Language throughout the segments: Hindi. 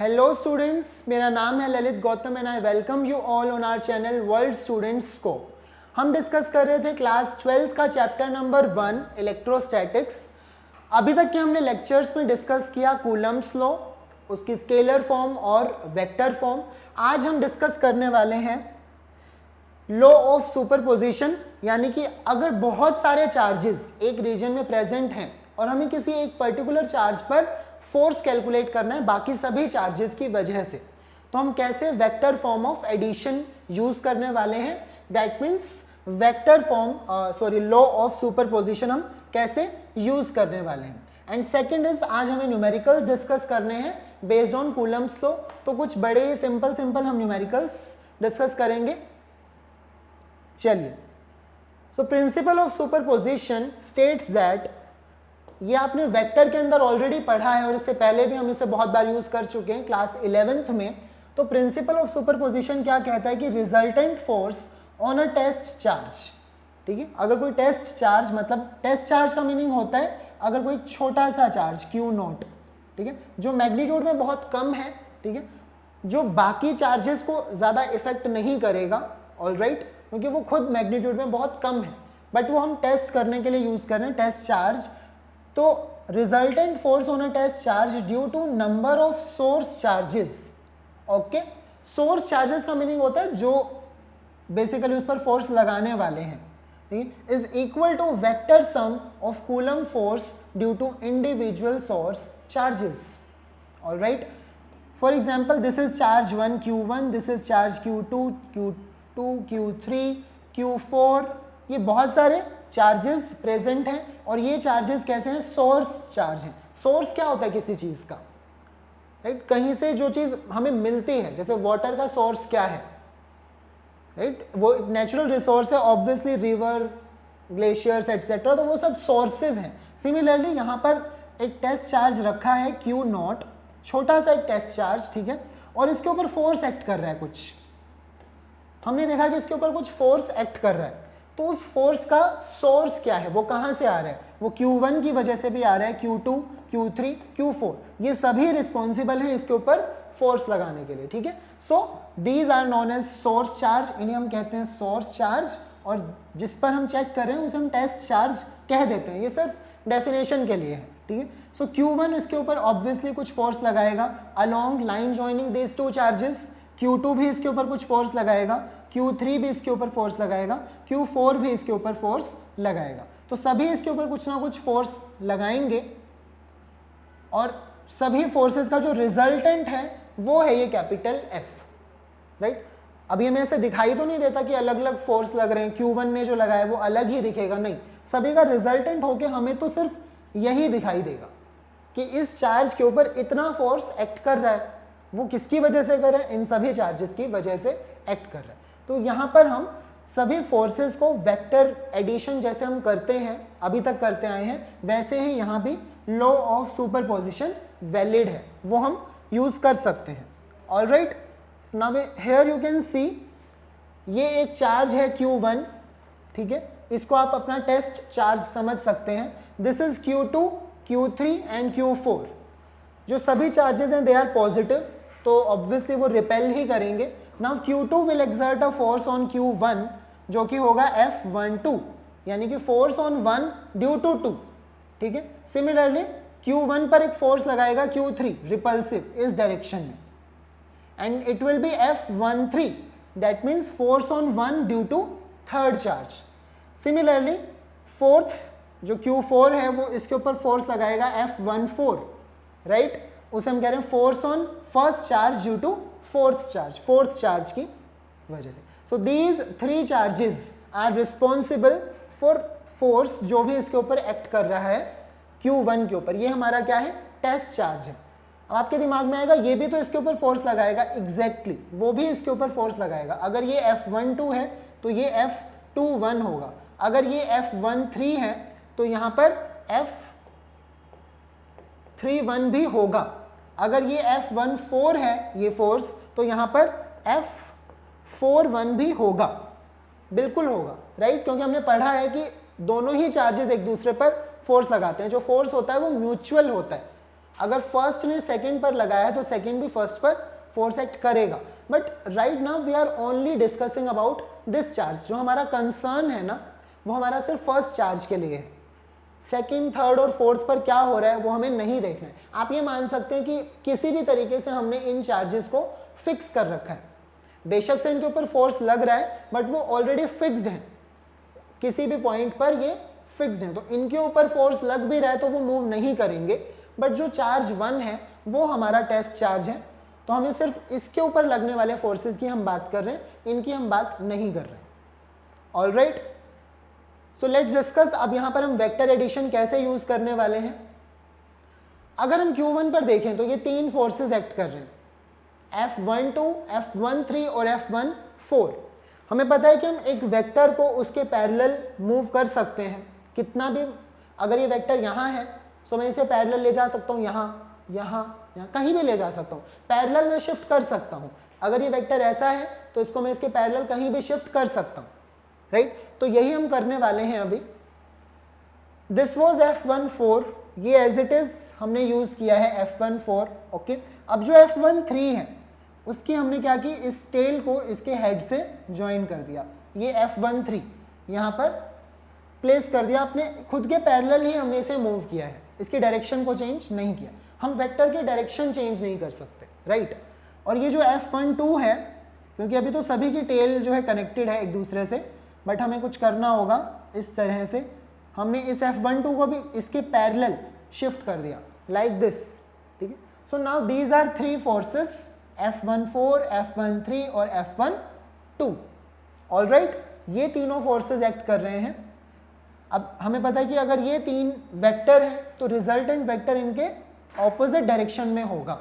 हेलो स्टूडेंट्स, मेरा नाम है Lalit Gautam and I welcome you all on our channel World Students को। हम डिस्कस कर रहे थे क्लास 12th का चैप्टर नंबर 1 इलेक्ट्रोस्टैटिक्स। अभी तक के हमने लेक्चर्स में डिस्कस किया कूलम्स लॉ, उसकी स्केलर फॉर्म और वेक्टर फॉर्म। आज हम डिस्कस करने वाले हैं लॉ ऑफ सुपरपोजिशन, यानी कि अगर बहुत सारे चार्जेस एक रीजन में प्रेजेंट हैं और हमें किसी एक पर्टिकुलर चार्ज पर फोर्स कैलकुलेट करना है बाकी सभी चार्जेस की वजह से, तो हम कैसे vector form of addition use करने वाले हैं। That means vector form law of superposition हम कैसे यूज करने वाले हैं। एंड सेकंड इज, आज हमें न्यूमेरिकल्स डिस्कस करने हैं बेस्ड ऑन कूलम्स लॉ। तो कुछ बड़े सिंपल हम न्यूमेरिकल्स डिस्कस करेंगे। चलिए, so principle of superposition states that, ये आपने वेक्टर के अंदर ऑलरेडी पढ़ा है और इससे पहले भी हम इसे बहुत बार यूज कर चुके हैं क्लास 11th में। तो प्रिंसिपल ऑफ सुपरपोजिशन क्या कहता है कि resultant force on a test charge, ठीक है। अगर कोई टेस्ट चार्ज, मतलब टेस्ट चार्ज का मीनिंग होता है अगर कोई छोटा सा चार्ज Q0, ठीक है, जो मैग्नीट्यूड में बहुत कम है, ठीक है, जो बाकी चार्जेस को ज़्यादा इफेक्ट नहीं करेगा, ऑलराइट, क्योंकि वो खुद मैग्नीट्यूड में बहुत कम है, बट वो हम टेस्ट करने के लिए यूज कर रहे हैं टेस्ट चार्ज। तो resultant force on a test charge due to number of source charges. Okay, source charges का मीनिंग होता है जो बेसिकली उस पर फोर्स लगाने वाले हैं, ठीक है, is equal to vector sum of Coulomb force due to individual source charges. Alright, for example this is charge 1 Q1, this is charge Q2, Q2, Q3, Q4, ये बहुत सारे चार्जेस प्रेजेंट हैं और ये चार्जेस कैसे हैं, सोर्स चार्ज हैं। सोर्स क्या होता है किसी चीज़ का, राइट, कहीं से जो चीज़ हमें मिलती है, जैसे वाटर का सोर्स क्या है, राइट, वो नेचुरल रिसोर्स है, ऑब्वियसली रिवर, ग्लेशियर्स एटसेट्रा, तो वो सब सोर्सेज हैं। सिमिलरली यहाँ पर एक टेस्ट चार्ज रखा है Q0, छोटा सा एक टेस्ट चार्ज, ठीक है, और इसके ऊपर फोर्स एक्ट कर रहा है कुछ, हमने देखा कि इसके ऊपर कुछ फोर्स एक्ट कर रहा है, तो उस फोर्स का सोर्स क्या है, वो कहाँ से आ रहा है, वो Q1 की वजह से भी आ रहा है, Q2, Q3, Q4, ये सभी रिस्पॉन्सिबल हैं इसके ऊपर फोर्स लगाने के लिए, ठीक है। So these are known as source charge, इन्हें हम कहते हैं सोर्स चार्ज, और जिस पर हम चेक कर रहे हैं उसे हम टेस्ट चार्ज कह देते हैं। ये सिर्फ डेफिनेशन के लिए है, ठीक है। सो Q1 इसके ऊपर ऑब्वियसली कुछ फोर्स लगाएगा along line joining this two charges, Q2 भी इसके ऊपर कुछ फोर्स लगाएगा, Q3 भी इसके ऊपर फोर्स लगाएगा, Q4 भी इसके ऊपर फोर्स लगाएगा। तो सभी इसके ऊपर कुछ ना कुछ फोर्स लगाएंगे और सभी फोर्सेस का जो रिजल्टेंट है वो है ये कैपिटल F, राइट। अभी हमें ऐसे दिखाई तो नहीं देता कि अलग अलग फोर्स लग रहे हैं, Q1 ने जो लगाया वो अलग ही दिखेगा, नहीं, सभी का रिजल्टेंट होके हमें तो सिर्फ यही दिखाई देगा कि इस चार्ज के ऊपर इतना फोर्स एक्ट कर रहा है। वो किसकी वजह से कर रहा है, इन सभी चार्जेस की वजह से एक्ट कर रहा है। तो यहाँ पर हम सभी फोर्सेस को वेक्टर एडिशन जैसे हम करते हैं, अभी तक करते आए हैं, वैसे ही यहाँ भी लॉ ऑफ सुपरपोजिशन वैलिड है, वो हम यूज कर सकते हैं। Alright, now here you can see, ये एक चार्ज है Q1, ठीक है, इसको आप अपना टेस्ट चार्ज समझ सकते हैं। This is Q2, Q3 and Q4। जो सभी चार्जेस हैं दे आर पॉजिटिव, तो ऑब्वियसली वो रिपेल ही करेंगे। Now Q2 will exert a force on Q1 जो कि होगा F12, यानी कि फोर्स ऑन 1 ड्यू टू 2, ठीक है। सिमिलरली Q1 पर एक फोर्स लगाएगा Q3 रिपल्सिव इस डायरेक्शन में, and it will be F13, that means force on 1 due to third charge. Similarly fourth जो Q4 है वो इसके ऊपर फोर्स लगाएगा F14, राइट, उसे हम कह रहे हैं force on first charge due to fourth charge की वजह से। So these 3 charges are responsible for force जो भी इसके ऊपर एक्ट कर रहा है Q1 के ऊपर। ये हमारा क्या है, टेस्ट चार्ज है। अब आपके दिमाग में आएगा ये भी तो इसके ऊपर फोर्स लगाएगा, एग्जैक्टली वो भी इसके ऊपर फोर्स लगाएगा। अगर ये F12 है तो ये F21 होगा, अगर ये F13 है तो यहाँ पर F31 भी होगा, अगर ये F14 है ये फोर्स तो यहाँ पर F41 भी होगा, बिल्कुल होगा, राइट, क्योंकि हमने पढ़ा है कि दोनों ही चार्जेस एक दूसरे पर फोर्स लगाते हैं। जो फोर्स होता है वो म्यूचुअल होता है, अगर फर्स्ट ने सेकंड पर लगाया है तो सेकंड भी फर्स्ट पर फोर्स एक्ट करेगा। But right now we are only discussing about this charge. जो हमारा कंसर्न है ना वो हमारा सिर्फ फर्स्ट चार्ज के लिए है। सेकंड, थर्ड और फोर्थ पर क्या हो रहा है वो हमें नहीं देखना है। आप ये मान सकते हैं कि किसी भी तरीके से हमने इन चार्जेस को फिक्स कर रखा है। बेशक से इनके ऊपर फोर्स लग रहा है बट वो ऑलरेडी फिक्स्ड है, किसी भी पॉइंट पर ये फिक्स्ड है। तो इनके ऊपर फोर्स लग भी रहा है तो वो मूव नहीं करेंगे। बट जो चार्ज 1 है वो हमारा टेस्ट चार्ज है, तो हमें सिर्फ इसके ऊपर लगने वाले फोर्सेस की हम बात कर रहे हैं, इनकी हम बात नहीं कर रहे हैं। All right, so let's discuss. अब यहां पर हम वेक्टर एडिशन कैसे यूज करने वाले हैं। अगर हम Q1 पर देखें तो ये 3 फोर्सेस एक्ट कर रहे हैं, F12, F13 और F14। हमें पता है कि हम एक वेक्टर को उसके पैरेलल मूव कर सकते हैं कितना भी। अगर ये वेक्टर यहाँ है तो मैं इसे पैरेलल ले जा सकता हूँ, यहाँ यहाँ यहाँ कहीं भी ले जा सकता हूँ, पैरेलल में शिफ्ट कर सकता हूँ। अगर ये वेक्टर ऐसा है तो इसको मैं इसके पैरेलल कहीं भी शिफ्ट कर सकता हूँ, राइट। तो यही हम करने वाले हैं अभी। दिस वॉज F14, ये एज इट इज हमने यूज किया है F14, ओके। अब जो F13 है उसकी हमने क्या की, इस टेल को इसके हेड से ज्वाइन कर दिया। ये F13 यहाँ पर प्लेस कर दिया, अपने खुद के पैरेलल ही हमने इसे मूव किया है, इसकी डायरेक्शन को चेंज नहीं किया। हम वेक्टर की डायरेक्शन चेंज नहीं कर सकते, राइट। और ये जो F12 है, क्योंकि अभी तो सभी की टेल जो है कनेक्टेड है एक दूसरे से, बट हमें कुछ करना होगा इस तरह से। हमने इस F12 को भी इसके पैरेलल शिफ्ट कर दिया लाइक दिस, ठीक है। So now these are 3 forces, F14, F13 और F12। ऑलराइट, ये तीनों फोर्सेस एक्ट कर रहे हैं। अब हमें पता है कि अगर ये 3 वेक्टर हैं तो रिजल्टेंट वेक्टर इनके ऑपोजिट डायरेक्शन में होगा,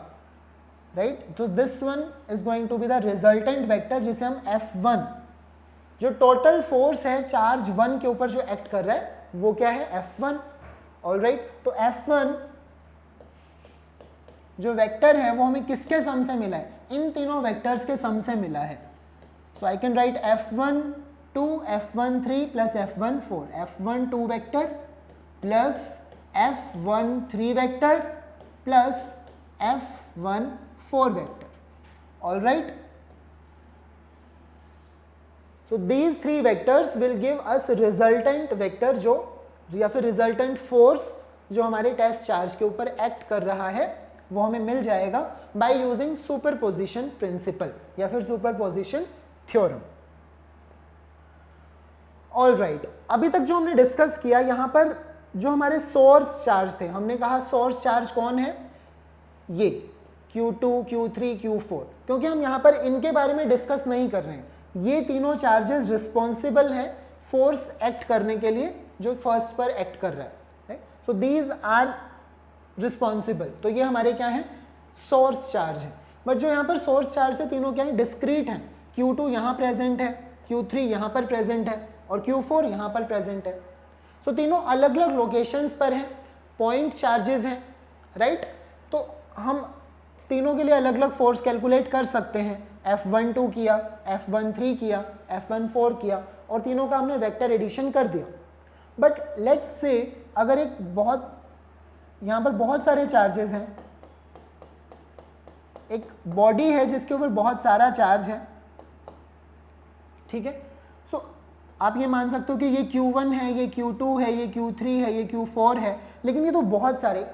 राइट। तो this one is going to be the resultant vector, जिसे हम F1, जो टोटल फोर्स है चार्ज 1 के ऊपर जो एक्ट कर रहा है वो क्या है, F1। ऑलराइट, तो F1 जो वेक्टर है वो हमें किसके सम से मिला है, इन तीनों वेक्टर्स के सम से मिला है। So I can write F12, F13 plus F14, F12 vector plus F13 vector plus F14 vector. Alright, so these 3 vectors will give us resultant vector, जो या फिर resultant force जो हमारे टेस्ट चार्ज के ऊपर एक्ट कर रहा है वो हमें मिल जाएगा by using superposition principle या फिर superposition theorem। ऑलराइट, अभी तक जो हमने डिस्कस किया, यहाँ पर जो हमारे सोर्स चार्ज थे, हमने कहा सोर्स चार्ज कौन है, ये Q2, Q3, Q4, क्योंकि हम यहाँ पर इनके बारे में डिस्कस नहीं कर रहे हैं। ये तीनों चार्जेस रिस्पॉन्सिबल हैं फोर्स एक्ट करने के लिए जो फर्स्ट पर एक्ट कर रहा है। सो दीज आर रिस्पॉन्सिबल, तो ये हमारे क्या है, सोर्स चार्ज है। बट जो यहाँ पर सोर्स चार्ज है तीनों क्या है, डिस्क्रीट हैं। Q2 यहाँ प्रेजेंट है, Q3 यहाँ पर प्रेजेंट है और Q4 यहाँ पर प्रेजेंट है। सो तीनों अलग अलग लोकेशंस पर हैं, पॉइंट चार्जेस हैं, राइट। तो हम तीनों के लिए अलग अलग फोर्स कैलकुलेट कर सकते हैं। F12 किया, F13 किया, F14 किया और तीनों का हमने वेक्टर एडिशन कर दिया। बट लेट्स से अगर एक बहुत यहाँ पर बहुत सारे चार्जेस हैं, एक बॉडी है जिसके ऊपर बहुत सारा चार्ज है, ठीक है। सो आप ये मान सकते हो कि ये Q1 है, ये Q2 है, ये Q3 है, ये Q4 है, लेकिन ये तो बहुत सारे,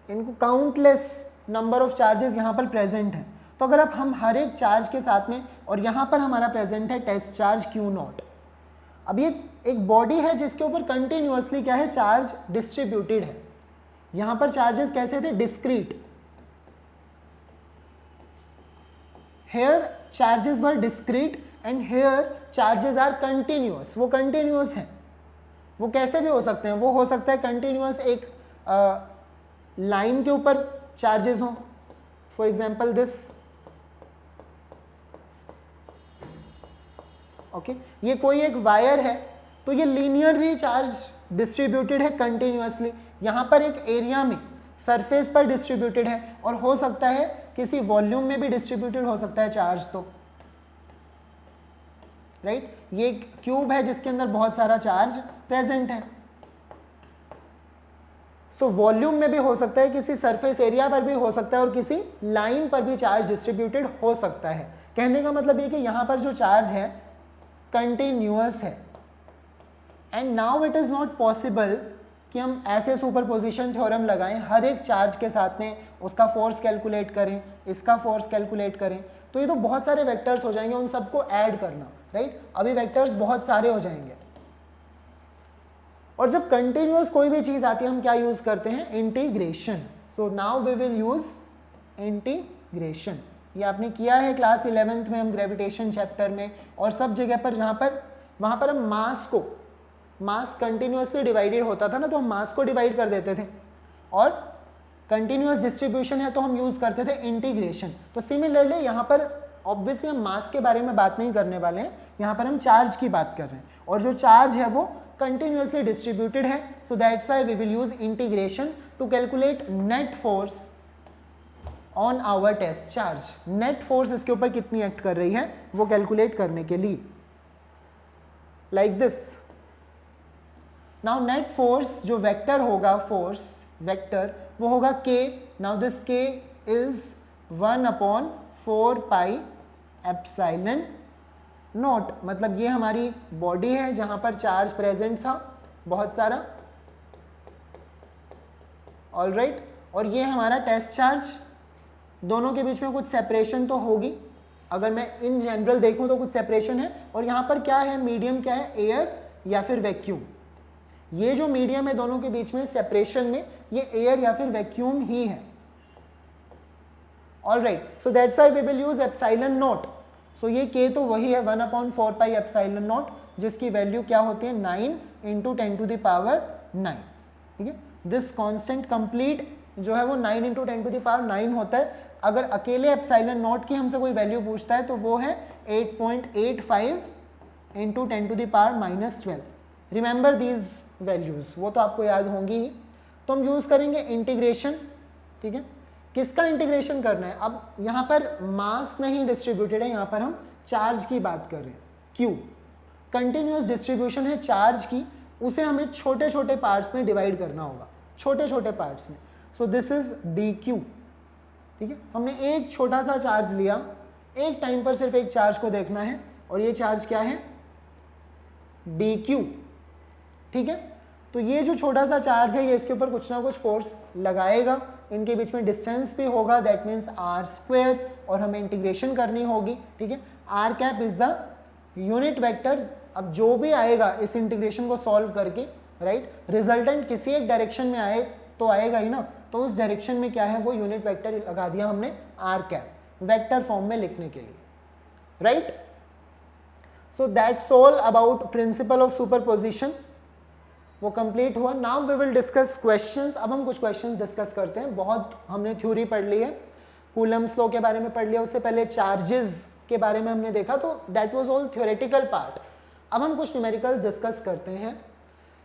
इनको काउंटलेस नंबर ऑफ चार्जेस यहाँ पर प्रेजेंट हैं। तो अगर आप हम हर एक चार्ज के साथ में, और यहाँ पर हमारा प्रेजेंट है टेस्ट चार्ज Q0। अब ये एक बॉडी है जिसके ऊपर कंटिन्यूअसली क्या है, चार्ज डिस्ट्रीब्यूटेड है। यहाँ पर चार्जेस कैसे थे, discrete. Here charges were discrete and here charges are continuous. वो कंटिन्यूअस है, वो कैसे भी हो सकते हैं, वो हो सकता है कंटिन्यूअस एक लाइन के ऊपर चार्जेस हों, फॉर एग्जाम्पल दिस, ओके। ये कोई एक वायर है तो ये लीनियरली चार्ज डिस्ट्रीब्यूटेड है कंटिन्यूअसली, यहाँ पर एक एरिया में सरफेस पर डिस्ट्रीब्यूटेड है, और हो सकता है किसी वॉल्यूम में भी डिस्ट्रीब्यूटेड हो सकता है चार्ज, तो राइट। ये एक क्यूब है जिसके अंदर बहुत सारा चार्ज प्रेजेंट है। सो वॉल्यूम में भी हो सकता है, किसी सरफेस एरिया पर भी हो सकता है और किसी लाइन पर भी चार्ज डिस्ट्रीब्यूटेड हो सकता है। कहने का मतलब ये कि यहाँ पर जो चार्ज है कंटिन्यूअस है, and now it is not possible कि हम ऐसे सुपरपोजिशन थ्योरम लगाएं, हर एक चार्ज के साथ में उसका फोर्स कैलकुलेट करें, इसका फोर्स कैलकुलेट करें, तो ये तो बहुत सारे वेक्टर्स हो जाएंगे, उन सबको ऐड करना, राइट। अभी वेक्टर्स बहुत सारे हो जाएंगे। और जब कंटिन्यूअस कोई भी चीज़ आती है हम क्या यूज़ करते हैं, integration. So now we will use integration. ये आपने किया है क्लास 11th में, हम ग्रेविटेशन चैप्टर में और सब जगह पर जहाँ पर वहाँ पर हम मास कंटिन्यूअसली डिवाइडेड होता था ना, तो हम मास को डिवाइड कर देते थे, और कंटिन्यूअस डिस्ट्रीब्यूशन है तो हम यूज़ करते थे इंटीग्रेशन। तो सिमिलरली यहाँ पर ऑब्वियसली हम मास के बारे में बात नहीं करने वाले हैं, यहाँ पर हम चार्ज की बात कर रहे हैं, और जो चार्ज है वो कंटिन्यूअसली डिस्ट्रीब्यूटेड है। So that's why we will use integration to calculate net force on our test charge. Net force इसके ऊपर कितनी एक्ट कर रही है वो कैलकुलेट करने के लिए, like this. Now net force जो वेक्टर होगा, फोर्स वेक्टर वो होगा k। Now this k is 1/4 pi epsilon not, मतलब ये हमारी बॉडी है जहां पर चार्ज प्रेजेंट था बहुत सारा, ऑलराइट। और ये हमारा टेस्ट चार्ज, दोनों के बीच में कुछ सेपरेशन तो होगी, अगर मैं इन जनरल देखूं तो कुछ सेपरेशन है। और यहाँ पर क्या है, मीडियम क्या है, एयर या फिर वैक्यूम। ये जो मीडियम है दोनों के बीच में सेपरेशन में, ये एयर या फिर वैक्यूम ही है, alright. So that's why we will use epsilon naught. सो ये k तो वही है 1/4 पाई एप्सिलॉन नॉट, जिसकी वैल्यू क्या होती है 9 × 10⁹ ठीक है। दिस कांस्टेंट कंप्लीट जो है वो 9 × 10⁹ होता है। अगर अकेले एप्सिलॉन नॉट की हमसे कोई वैल्यू पूछता है तो वो है 8.85 × 10⁻⁻12। रिमेंबर दीज वैल्यूज, वो तो आपको याद होंगी ही। तो हम यूज करेंगे इंटीग्रेशन, ठीक है। किसका इंटीग्रेशन करना है, अब यहाँ पर मास नहीं डिस्ट्रीब्यूटेड है, यहाँ पर हम चार्ज की बात कर रहे हैं। क्यू कंटिन्यूअस डिस्ट्रीब्यूशन है चार्ज की, उसे हमें छोटे छोटे पार्ट्स में डिवाइड करना होगा, छोटे छोटे पार्ट्स में। सो दिस इज डी क्यू, ठीक है। हमने एक छोटा सा चार्ज लिया, एक टाइम पर सिर्फ एक चार्ज को देखना है, और ये चार्ज क्या है, डी क्यू, ठीक है। तो ये जो छोटा सा चार्ज है ये इसके ऊपर कुछ ना कुछ फोर्स लगाएगा, इनके बीच में डिस्टेंस भी होगा, दैट मीन्स r², और हमें इंटीग्रेशन करनी होगी, ठीक है। r cap is the unit vector. अब जो भी आएगा इस इंटीग्रेशन को सॉल्व करके, राइट, रिजल्टेंट किसी एक डायरेक्शन में आए तो आएगा ही ना, तो उस डायरेक्शन में क्या है वो यूनिट वेक्टर लगा दिया हमने r कैप, वेक्टर फॉर्म में लिखने के लिए, right. So that's all about principle of superposition, वो कंप्लीट हुआ। Now we will discuss questions. अब हम कुछ क्वेश्चंस डिस्कस करते हैं। बहुत हमने थ्योरी पढ़ ली है, कूलम्स लॉ के बारे में पढ़ लिया, उससे पहले चार्जेस के बारे में हमने देखा, तो that was all theoretical part. अब हम कुछ न्यूमेरिकल्स डिस्कस करते हैं,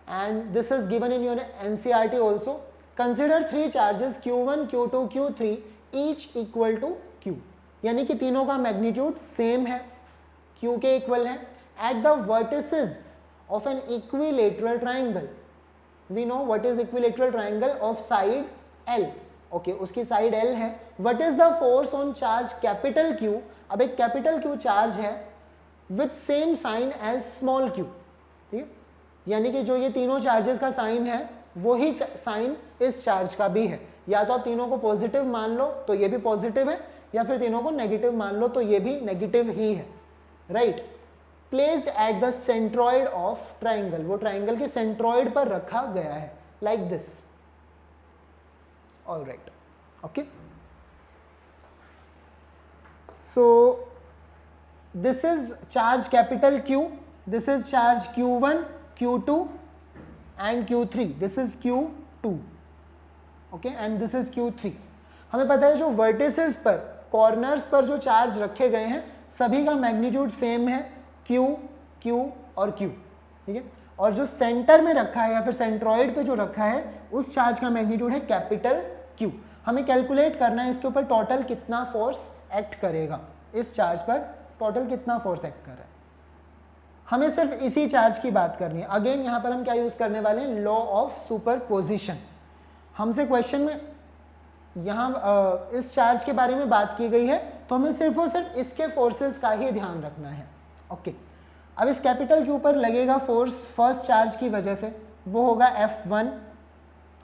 and this is given in your NCERT also. Consider 3 charges Q1, Q2, Q3 each equal to Q, यानी कि तीनों का मैग्नीट्यूड सेम है, Q के इक्वल है, at the vertices of an equilateral triangle. We know what is equilateral triangle of side L. Okay, उसकी side L है. What is the force on charge capital Q? अब एक capital Q चार्ज है with same sign as small q, ठीक है। यानी कि जो ये तीनों चार्जेस का साइन है वही साइन इस चार्ज का भी है। या तो आप तीनों को पॉजिटिव मान लो तो ये भी पॉजिटिव है, या फिर तीनों को नेगेटिव मान लो तो ये भी नेगेटिव ही है, right. Placed at the centroid of triangle, वो ट्राइंगल के सेंट्रॉइड पर रखा गया है, like this, alright, okay. So this is charge capital Q, this is charge Q1, Q2 and Q3, this is Q2, okay, and this is Q3। हमें पता है जो वर्टिसेस पर, कॉर्नर्स पर जो चार्ज रखे गए हैं सभी का मैग्नीट्यूड सेम है, Q, Q और Q, ठीक है। और जो सेंटर में रखा है या फिर सेंट्रॉइड पे जो रखा है उस चार्ज का मैग्नीट्यूड है कैपिटल Q। हमें कैलकुलेट करना है इसके ऊपर टोटल कितना फोर्स एक्ट करेगा, इस चार्ज पर टोटल कितना फोर्स एक्ट कर रहा है। हमें सिर्फ इसी चार्ज की बात करनी है। अगेन यहाँ पर हम क्या यूज करने वाले हैं, लॉ ऑफ सुपरपोजिशन। हमसे क्वेश्चन में यहाँ इस चार्ज के बारे में बात की गई है, तो हमें सिर्फ और सिर्फ इसके फोर्सेस का ही ध्यान रखना है। ओके, अब इस कैपिटल Q पर लगेगा फोर्स फर्स्ट चार्ज की वजह से, वो होगा F1,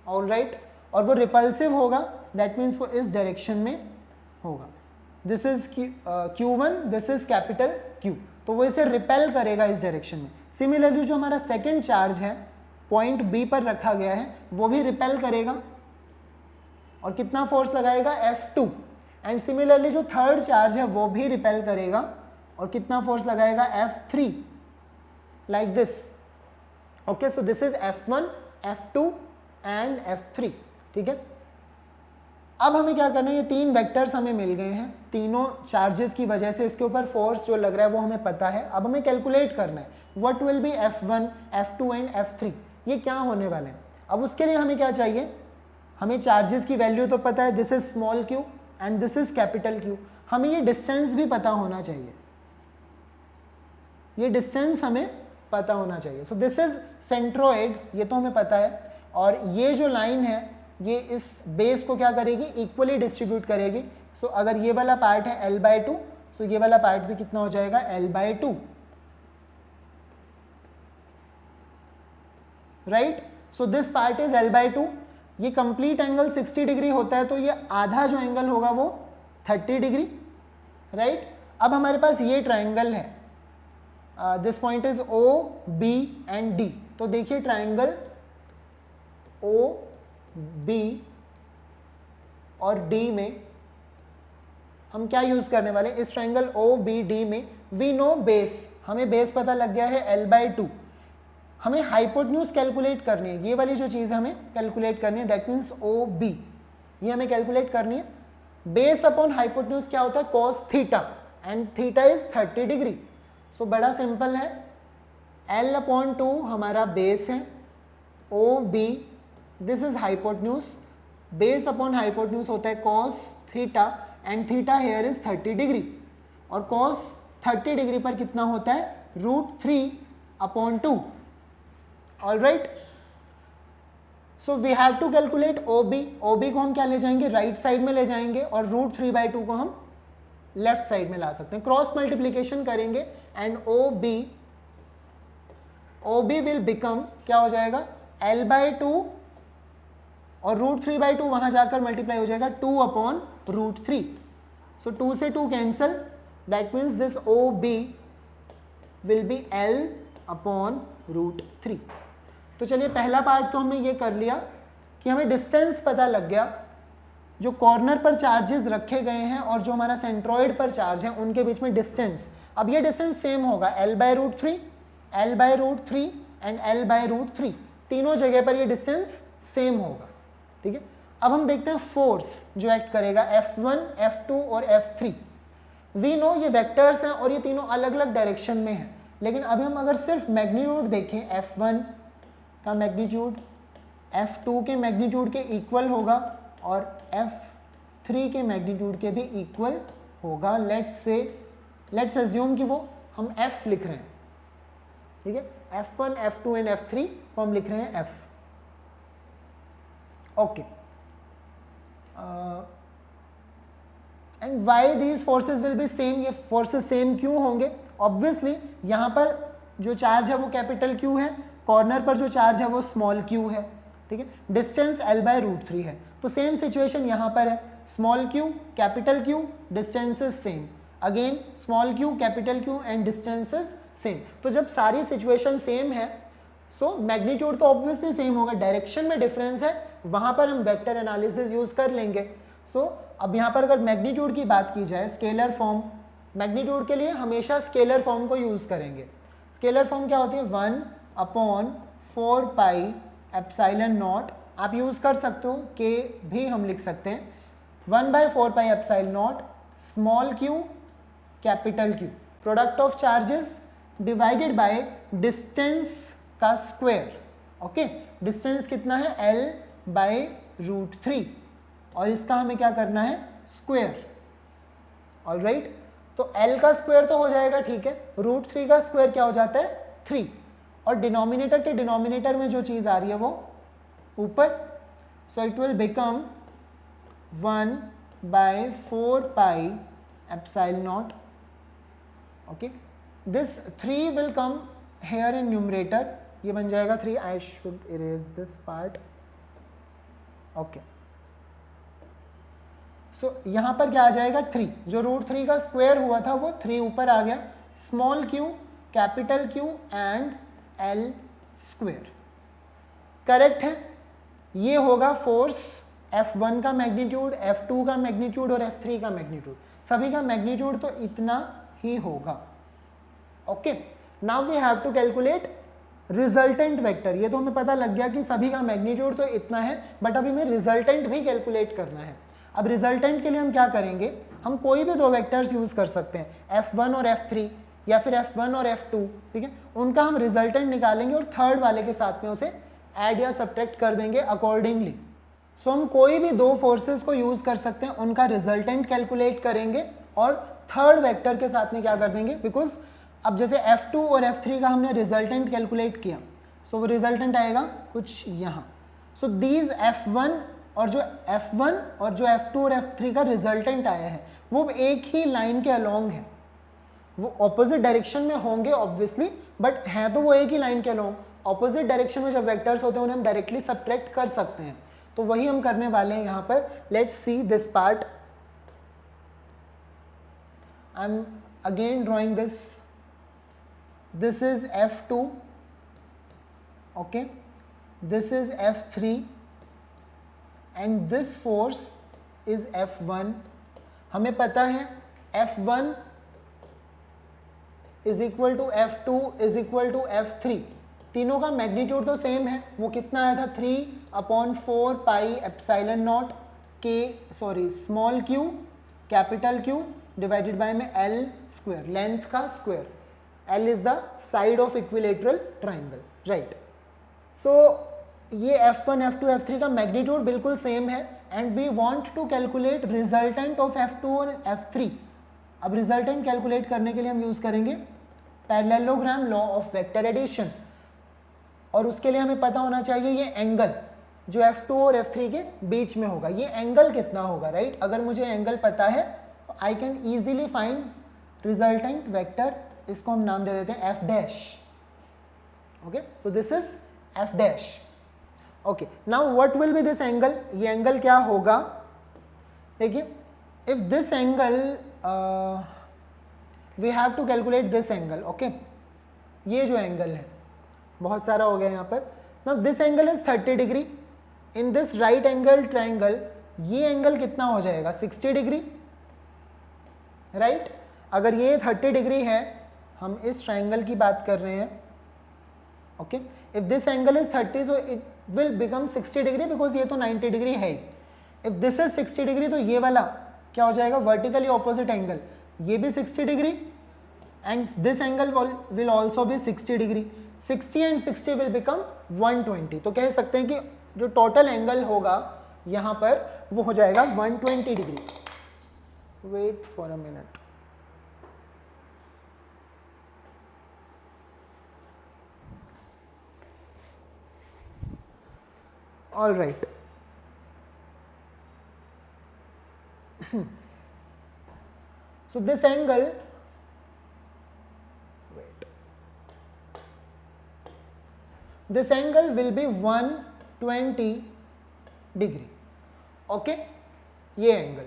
ऑलराइट, और वो रिपल्सिव होगा, दैट मीन्स वो इस डायरेक्शन में होगा। This is Q1, this is capital Q, तो वो इसे रिपेल करेगा इस डायरेक्शन में। सिमिलरली जो हमारा सेकेंड चार्ज है पॉइंट B पर रखा गया है, वो भी रिपेल करेगा और कितना फोर्स लगाएगा, F2, एंड सिमिलरली जो थर्ड चार्ज है वो भी रिपेल करेगा और कितना फोर्स लगाएगा, F3, like this. Okay, so this is F1, F2 and F3, ठीक है। अब हमें क्या करना है, ये तीन वेक्टर्स हमें मिल गए हैं, तीनों चार्जेस की वजह से इसके ऊपर फोर्स जो लग रहा है वो हमें पता है। अब हमें कैलकुलेट करना है what will B F1, F2 and F3, ये क्या होने वाले हैं। अब उसके लिए हमें क्या चाहिए, हमें चार्जेस की वैल्यू तो पता है, this is small q and this is capital Q। हमें ये डिस्टेंस भी पता होना चाहिए, ये डिस्टेंस हमें पता होना चाहिए। तो दिस इज सेंट्रोइड, ये तो हमें पता है, और ये जो लाइन है ये इस बेस को क्या करेगी, इक्वली डिस्ट्रीब्यूट करेगी। सो अगर ये वाला पार्ट है L/2, तो ये वाला पार्ट भी कितना हो जाएगा, L/2, right. So this part is L/2। ये कंप्लीट एंगल 60 डिग्री होता है, तो ये आधा जो एंगल होगा वो 30 डिग्री, राइट। अब हमारे पास ये ट्राइंगल है, this point is O, B and D। तो देखिए ट्राइंगल O, B और D में हम क्या यूज करने वाले हैं, इस ट्राइंगल O, B, D में वी नो बेस, हमें बेस पता लग गया है L/2। हमें हाइपोटेन्यूज कैलकुलेट करनी है, ये वाली जो चीज़ हमें कैलकुलेट करनी है, दैट मीन्स OB, ये हमें कैलकुलेट करनी है। बेस अपॉन हाइपोटेन्यूज क्या होता है, cos theta, and theta is 30 degree. So बड़ा सिंपल है, L/2 हमारा बेस है, OB this is hypotenuse, base upon hypotenuse होता है cos theta, and theta here is 30 degree, और cos 30 डिग्री पर कितना होता है, √3/2, alright. So we have to calculate OB को हम क्या ले जाएंगे, राइट साइड में ले जाएंगे, और √3/2 को हम लेफ्ट साइड में ला सकते हैं, क्रॉस मल्टीप्लीकेशन करेंगे, एंड OB विल बिकम क्या हो जाएगा, L/2, और √3/2 वहां जाकर मल्टीप्लाई हो जाएगा 2/√3। सो 2 से 2 cancel, that means this OB will be L/√3। तो चलिए पहला पार्ट तो हमने ये कर लिया कि हमें डिस्टेंस पता लग गया, जो कॉर्नर पर चार्जेस रखे गए हैं और जो हमारा सेंट्रॉइड पर चार्ज है उनके बीच में डिस्टेंस। अब ये डिस्टेंस सेम होगा, L/√3, L/√3 एंड L/√3, तीनों जगह पर ये डिस्टेंस सेम होगा, ठीक है। अब हम देखते हैं फोर्स जो एक्ट करेगा, F1, F2 और F3। वी नो ये वेक्टर्स हैं और ये तीनों अलग अलग डायरेक्शन में हैं, लेकिन अभी हम अगर सिर्फ मैग्नीट्यूड देखें, F1 का मैग्नीट्यूड F2 के मैग्नीट्यूड के इक्वल होगा और F3 के मैग्नीट्यूड के भी इक्वल होगा। लेट्स अज्यूम कि वो हम F लिख रहे हैं, ठीक है, F1, F2 एंड F3 को हम लिख रहे हैं F, okay. And why these forces will be same, ये फोर्सेज सेम क्यों होंगे, ऑब्वियसली यहाँ पर जो चार्ज है वो कैपिटल Q है, कॉर्नर पर जो चार्ज है वो स्मॉल q है, ठीक है, डिस्टेंस L/√3 है। तो सेम सिचुएशन यहाँ पर है, small q capital Q, distance is same, again small q capital Q and distance is same. तो जब सारी सिचुएशन सेम है, सो मैग्नीट्यूड तो ऑब्वियसली सेम होगा, डायरेक्शन में डिफरेंस है, वहाँ पर हम वेक्टर एनालिसिस यूज कर लेंगे। सो अब यहाँ पर अगर मैग्नीट्यूड की बात की जाए, स्केलर फॉर्म, मैग्नीट्यूड के लिए हमेशा स्केलर फॉर्म को यूज करेंगे। स्केलर फॉर्म क्या होती है, 1/4πε0, आप यूज कर सकते हो, के भी हम लिख सकते हैं, 1/4πε0 small q capital Q, product of charges divided by distance का स्क्वायर, ओके। डिस्टेंस कितना है, L/√3, और इसका हमें क्या करना है, स्क्वायर, ऑलराइट। तो L का स्क्वायर तो हो जाएगा, ठीक है, √3 का स्क्वायर क्या हो जाता है, 3, और डिनोमिनेटर के डिनोमिनेटर में जो चीज़ आ रही है वो ऊपर, So it will become 1/4 pi epsilon naught. Okay, this 3 will come here in numerator, ये बन जाएगा 3. I should erase this part. Okay, so यहाँ पर क्या आ जाएगा 3, जो √3 का स्क्वायर हुआ था वो 3 ऊपर आ गया. Small q, capital Q and L square. Correct है. ये होगा फोर्स F1 का मैग्नीट्यूड, F2 का मैग्नीट्यूड और F3 का मैग्नीट्यूड. सभी का मैग्नीट्यूड तो इतना ही होगा. Okay, now we have to calculate resultant vector. ये तो हमें पता लग गया कि सभी का मैग्नीट्यूड तो इतना है, बट अभी हमें रिजल्टेंट भी कैलकुलेट करना है. अब रिजल्टेंट के लिए हम क्या करेंगे, हम कोई भी 2 वेक्टर्स यूज कर सकते हैं, F1 और F3 या फिर F1 और F2. ठीक है, उनका हम रिजल्टेंट निकालेंगे और थर्ड वाले के साथ में उसे ऐड या सब्ट्रैक्ट कर देंगे अकॉर्डिंगली. सो हम कोई भी 2 फोर्सेस को यूज कर सकते हैं, उनका रिजल्टेंट कैलकुलेट करेंगे और थर्ड वेक्टर के साथ में क्या कर देंगे, बिकॉज अब जैसे F2 और F3 का हमने रिजल्टेंट कैलकुलेट किया, सो वो रिजल्टेंट आएगा कुछ यहाँ. सो दीज F1 और जो F2 और F3 का रिजल्टेंट आया है वो एक ही लाइन के अलोंग है. वो ऑपोजिट डायरेक्शन में होंगे ऑब्वियसली, बट हैं तो वो एक ही लाइन के अलोंग. ऑपोजिट डायरेक्शन में जब वेक्टर्स होते हैं उन्हें हम डायरेक्टली सब्ट्रैक्ट कर सकते हैं, तो वही हम करने वाले हैं यहाँ पर. Let's see this part. I am again drawing this. This is F2, okay, this is F3 and this force is F1. हमें पता है F1 is equal to F2 is equal to F3. तीनों का मैग्नीट्यूड तो सेम है. वो कितना आया था, 3/4 पाई epsilon not small q capital Q divided by में L स्क्वायर, लेंथ का square. L is the side of equilateral triangle, right? So ये F1, F2, F3 का मैग्नीट्यूड बिल्कुल सेम है and we want to calculate resultant of F2 और F3. अब रिजल्टेंट कैलकुलेट करने के लिए हम यूज करेंगे parallelogram law of vector addition, और उसके लिए हमें पता होना चाहिए ये एंगल जो F2 और F3 के बीच में होगा, ये एंगल कितना होगा, राइट? अगर मुझे एंगल पता है तो I can easily find resultant vector. इसको हम नाम दे देते हैं F dash. Okay, so this is F dash. Okay, now what will be this angle. ये एंगल क्या होगा, देखिए, if this angle we have to calculate this angle. Okay, ये जो एंगल है, बहुत सारा हो गया यहाँ पर. Now this angle is 30 degree. In this right angle triangle ये एंगल कितना हो जाएगा, 60 डिग्री, राइट? अगर ये 30 डिग्री है, हम इस ट्राइंगल की बात कर रहे हैं. Okay, if this angle is 30 तो it will become 60 degree, because ये तो 90 डिग्री है. इफ दिस इज 60 डिग्री तो ये वाला क्या हो जाएगा, वर्टिकली ऑपोजिट एंगल, ये भी 60 degree and this angle will also भी 60 डिग्री. 60 and 60 will become 120. तो कह सकते हैं कि जो टोटल एंगल होगा यहाँ पर वो हो जाएगा 120 degree. Wait for a minute. All right. So this angle, this angle will be 120 degree. Okay, ये एंगल.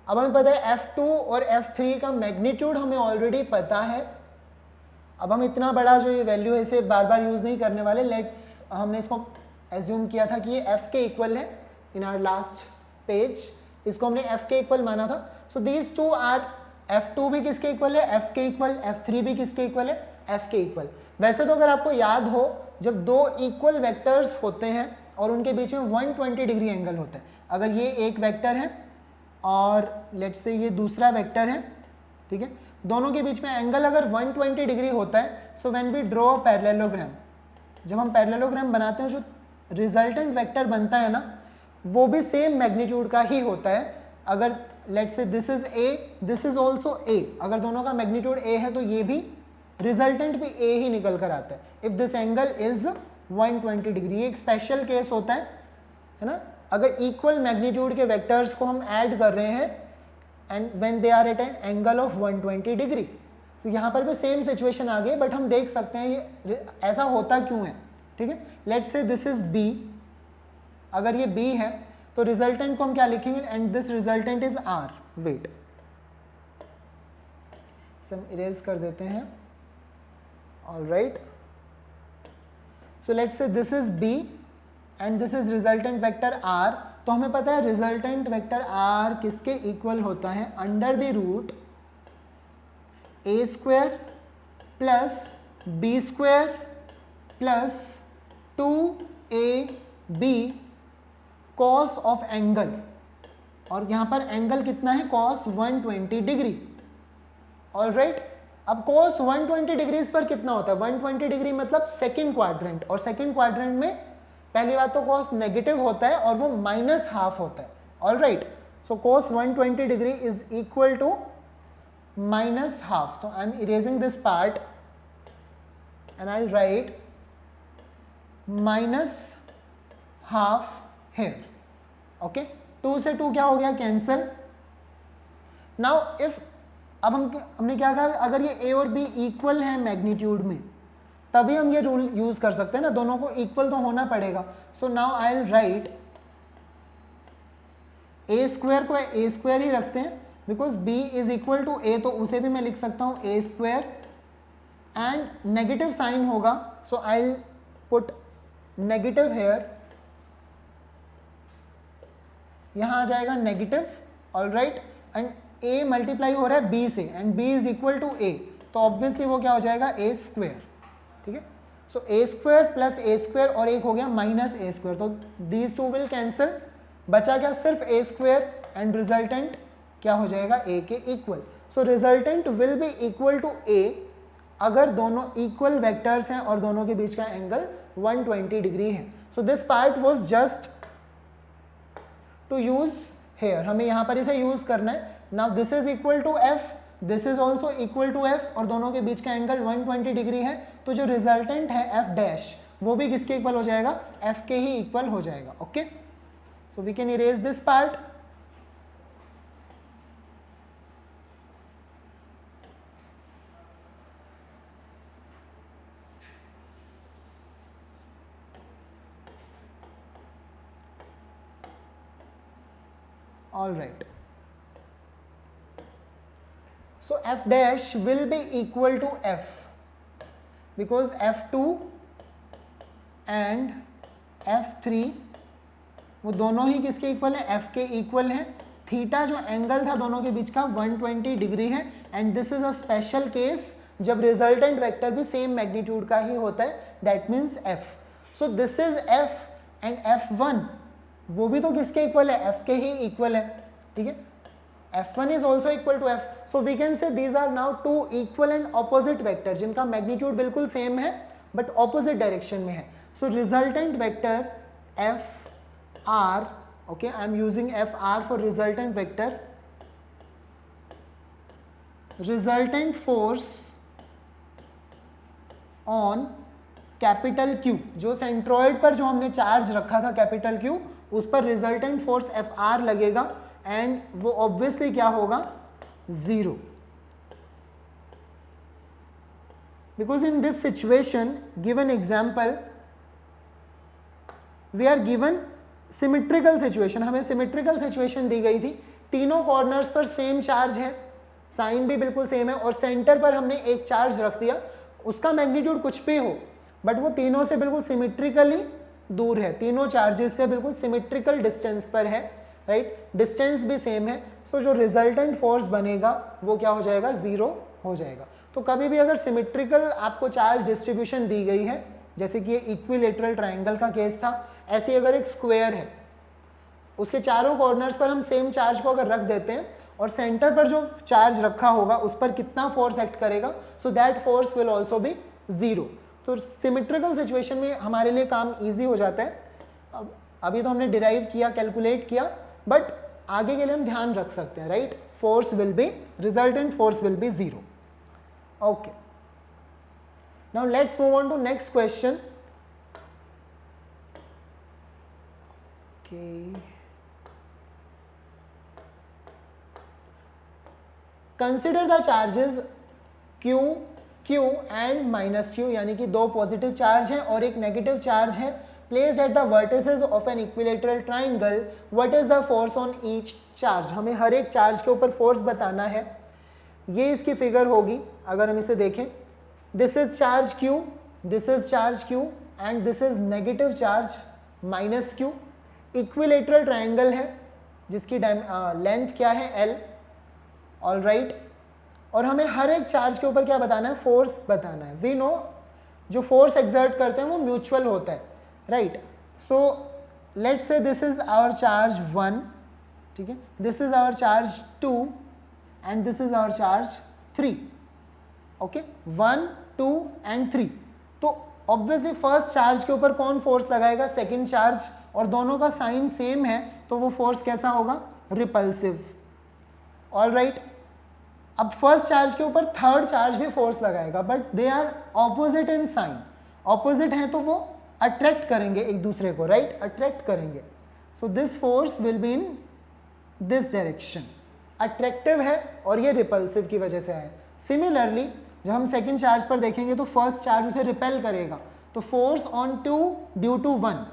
अब हमें पता है F2 और F3 का मैग्नीट्यूड हमें ऑलरेडी पता है. अब हम इतना बड़ा जो ये वैल्यू है इसे बार बार यूज नहीं करने वाले. लेट्स, हमने इसको एज्यूम किया था कि ये F के इक्वल है इन आवर लास्ट पेज. इसको हमने F के इक्वल माना था. So these two are, F2 भी किसके इक्वल है, F के इक्वल. F3 भी किसके इक्वल है, F के इक्वल. वैसे तो अगर आपको याद हो, जब 2 इक्वल वेक्टर्स होते हैं और उनके बीच में 120 डिग्री एंगल होता है, अगर ये एक वेक्टर है और लेट्स से ये दूसरा वेक्टर है, ठीक है, दोनों के बीच में एंगल अगर 120 डिग्री होता है, so when we draw a parallelogram, जब हम पैरेललोग्राम बनाते हैं जो रिजल्टेंट वेक्टर बनता है ना, वो भी सेम मैग्नीट्यूड का ही होता है. अगर let's say this is A, this is also A, अगर दोनों का मैग्नीट्यूड A है तो ये भी रिजल्टेंट भी A ही निकल कर आता है. If this angle is 120 degree. ये एक स्पेशल केस होता है है ना, अगर इक्वल मैग्नीट्यूड के वेक्टर्स को हम ऐड कर रहे हैं and when they are at an angle of 120 degree, तो यहाँ पर भी सेम सिचुएशन आ गई, बट हम देख सकते हैं ये ऐसा होता क्यों है, ठीक है। Let's say this is B, अगर ये बी है तो रिजल्टेंट को हम क्या लिखेंगे, and this resultant is R, wait हम इरेज कर देते हैं, all right. So let's say this is b and this is resultant vector R, तो हमें पता है रिजल्टेंट वेक्टर आर किसके इक्वल होता है, under the root a square plus b square plus 2ab cos of angle, और यहाँ पर एंगल कितना है, कॉस 120 डिग्री, ऑलराइट। अब कॉस 120 डिग्रीज पर कितना होता है, 120 डिग्री मतलब सेकंड क्वाड्रेंट, और सेकंड क्वाड्रेंट में पहली बात तो कॉस नेगेटिव होता है और वो -½ होता है, alright. So cos 120 degree is equal to -½ तो I am erasing this part and I write -½ here, okay. 2 से 2 क्या हो गया, कैंसिल। नाउ इफ, अब हमने क्या कहा, अगर ये ए और बी इक्वल है मैग्नीट्यूड में तभी हम ये रूल यूज कर सकते हैं ना, दोनों को इक्वल तो होना पड़ेगा। So now I will write A square को ए स्क्वायर ही रखते हैं, because B is equal to A, तो उसे भी मैं लिख सकता हूँ A square, and negative sign होगा, so I will put negative here, यहां आ जाएगा negative, alright. And a multiply हो रहा है b से and b is equal to a, तो ऑब्वियसली वो क्या हो जाएगा, a स्क्वायर, ठीक है। सो a square plus a square और एक हो गया -a स्क्वायर, तो दीज टू विल कैंसिल, बचा क्या सिर्फ a स्क्वायर, एंड रिजल्टेंट क्या हो जाएगा, a के इक्वल। So resultant will be equal to a अगर दोनों इक्वल वेक्टर्स हैं और दोनों के बीच का एंगल 120 डिग्री है। So this part was just to use here, हमें यहाँ पर इसे यूज करना है। Now this is equal to F, this is also equal to F, और दोनों के बीच का एंगल 120 डिग्री है, तो जो रिजल्टेंट है एफ डैश वो भी किसके इक्वल हो जाएगा, एफ के ही इक्वल हो जाएगा, okay. So we can erase this part, all right. So f dash will be equal to f because f2 and f3 वो दोनों ही किसके इक्वल है, f के इक्वल है। थीटा जो एंगल था दोनों के बीच का 120 डिग्री है, and this is a special case जब रिजल्टेंट वेक्टर भी सेम मैग्नीट्यूड का ही होता है, that means f। So this is f and f1 वो भी तो किसके इक्वल है, f के ही इक्वल है, ठीक है। f1 is also equal to f, so we can say these are now two equal and opposite vector जिनका मैग्नीट्यूड बिल्कुल सेम है बट ऑपोजिट डायरेक्शन में है। So resultant vector f r, okay, I am using f r for resultant vector, resultant force on capital Q, जो सेंट्रोइड पर जो हमने चार्ज रखा था कैपिटल Q, उस पर रिजल्टेंट फोर्स एफ आर लगेगा, एंड वो ऑब्वियसली क्या होगा, 0, because in this situation given example we are given symmetrical situation, हमें सिमेट्रिकल सिचुएशन दी गई थी, तीनों कॉर्नर्स पर सेम चार्ज है, साइन भी बिल्कुल सेम है, और सेंटर पर हमने एक चार्ज रख दिया, उसका मैग्नीट्यूड कुछ भी हो बट वो तीनों से बिल्कुल सिमेट्रिकली दूर है, तीनों चार्जेस से बिल्कुल सिमेट्रिकल डिस्टेंस पर है, राइट, डिस्टेंस भी सेम है। सो जो रिजल्टेंट फोर्स बनेगा वो क्या हो जाएगा, 0 हो जाएगा। तो कभी भी अगर सिमेट्रिकल आपको चार्ज डिस्ट्रीब्यूशन दी गई है, जैसे कि ये इक्विलेटरल ट्राइंगल का केस था, ऐसे अगर एक स्क्वायर है उसके चारों कॉर्नर्स पर हम सेम चार्ज को अगर रख देते हैं और सेंटर पर जो चार्ज रखा होगा उस पर कितना फोर्स एक्ट करेगा, so that force will also be 0। तो सिमेट्रिकल सिचुएशन में हमारे लिए काम ईजी हो जाता है। अभी तो हमने डिराइव किया, कैलकुलेट किया, बट आगे के लिए हम ध्यान रख सकते हैं, right, force will be, resultant force will be 0, okay. Now let's move on to next question. Consider the charges Q, Q and minus Q, यानी कि दो पॉजिटिव चार्ज हैं और एक नेगेटिव चार्ज है, place at the vertices of an equilateral triangle, what is the force on each charge. हमें हर एक चार्ज के ऊपर फोर्स बताना है। ये इसकी फिगर होगी अगर हम इसे देखें। This is charge Q, this is charge Q and this is negative charge minus Q। Equilateral triangle है जिसकी लेंथ क्या है L, ऑल राइट। और हमें हर एक चार्ज के ऊपर क्या बताना है, फोर्स बताना है। वी नो जो फोर्स एक्सर्ट करते हैं वो म्यूचुअल होता है, right. So let's say this is our charge 1, ठीक है, this is our charge 2 and this is our charge 3, okay, 1, 2 and 3। तो ऑब्वियसली फर्स्ट चार्ज के ऊपर कौन फोर्स लगाएगा, सेकंड चार्ज, और दोनों का साइन सेम है तो वो फोर्स कैसा होगा, रिपल्सिव, ऑल राइट। अब फर्स्ट चार्ज के ऊपर थर्ड चार्ज भी फोर्स लगाएगा, but they are opposite in sign. Opposite हैं तो वो अट्रैक्ट करेंगे एक दूसरे को, राइट, अट्रैक्ट करेंगे। सो this force will be in this direction, attractive है और ये रिपल्सिव की वजह से है। सिमिलरली जब हम सेकेंड चार्ज पर देखेंगे तो फर्स्ट चार्ज उसे रिपेल करेगा, तो force on 2 due to 1,